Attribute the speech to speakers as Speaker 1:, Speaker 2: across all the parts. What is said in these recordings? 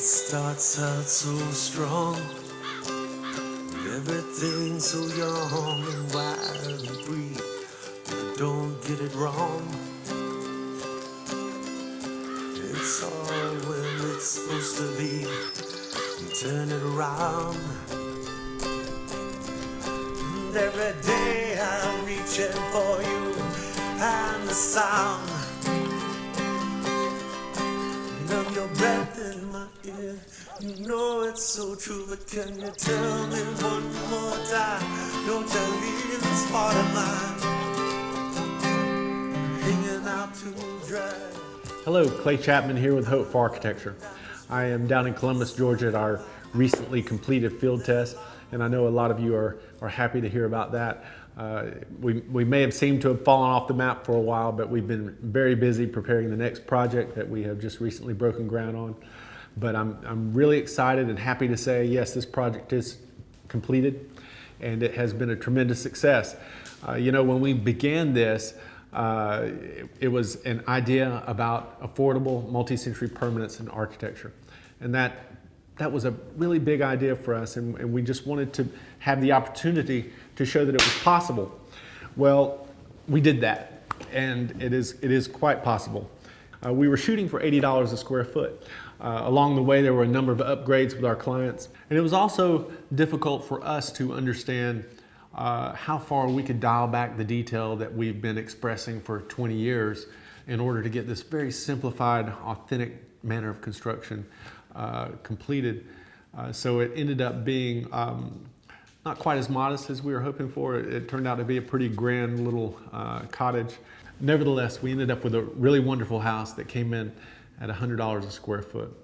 Speaker 1: starts out so strong, everything so young and wild and free. But don't get it wrong, it's all when it's supposed to be. You turn it around, and every day I'm reaching for you and the sound of your breath in my ear. You know it's so true, but can you tell me one more time? Don't you leave this heart of mine hanging out to dry.
Speaker 2: Hello, Clay Chapman here with Hope for Architecture. I am down in Columbus, Georgia at our recently completed field test, and I know a lot of you are happy to hear about that. We may have seemed to have fallen off the map for a while, but we've been very busy preparing the next project that we have just recently broken ground on. But I'm really excited and happy to say, yes, this project is completed, and it has been a tremendous success. When we began this, it was an idea about affordable multi-century permanence in architecture. And that was a really big idea for us, and we just wanted to have the opportunity to show that it was possible. Well, we did that, and it is quite possible. We were shooting for $80 a square foot. Along the way, there were a number of upgrades with our clients, and it was also difficult for us to understand how far we could dial back the detail that we've been expressing for 20 years in order to get this very simplified, authentic manner of construction completed. So it ended up being not quite as modest as we were hoping for. It turned out to be a pretty grand little cottage. Nevertheless, we ended up with a really wonderful house that came in at $100 a square foot.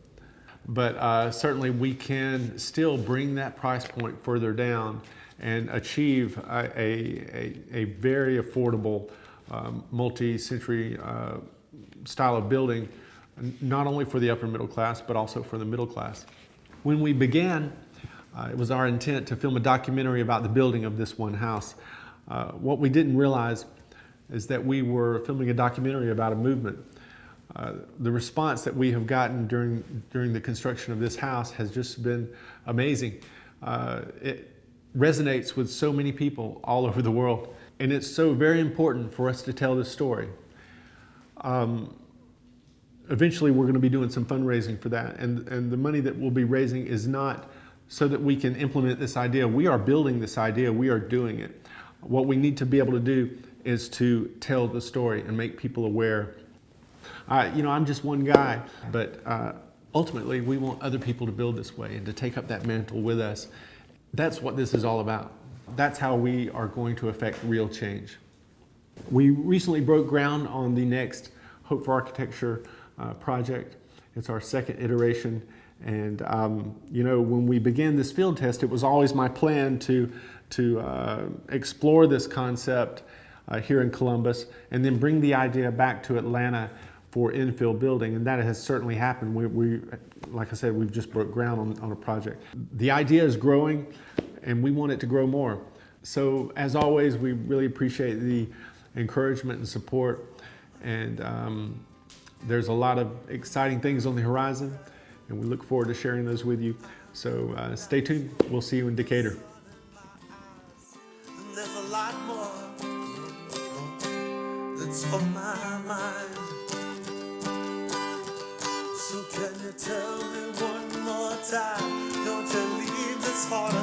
Speaker 2: But certainly we can still bring that price point further down and achieve a very affordable multi-century style of building, not only for the upper middle class, but also for the middle class. When we began, it was our intent to film a documentary about the building of this one house. What we didn't realize is that we were filming a documentary about a movement. The response that we have gotten during the construction of this house has just been amazing. It resonates with so many people all over the world, and it's so very important for us to tell this story. Eventually we're going to be doing some fundraising for that, and the money that we'll be raising is not so that we can implement this idea. We are building this idea, we are doing it. What we need to be able to do is to tell the story and make people aware. I'm just one guy, but ultimately we want other people to build this way and to take up that mantle with us. That's what this is all about. That's how we are going to affect real change. We recently broke ground on the next Hope for Architecture project. It's our second iteration, and when we began this field test, it was always my plan to explore this concept here in Columbus and then bring the idea back to Atlanta for infill building, and that has certainly happened. We like I said, we've just broke ground on a project. The idea is growing, and we want it to grow more. So as always, we really appreciate the encouragement and support, and there's a lot of exciting things on the horizon, and we look forward to sharing those with you. So stay tuned. We'll see you in Decatur.
Speaker 1: There's a lot more that's on my mind. So can you tell me one more time? Don't you leave this heart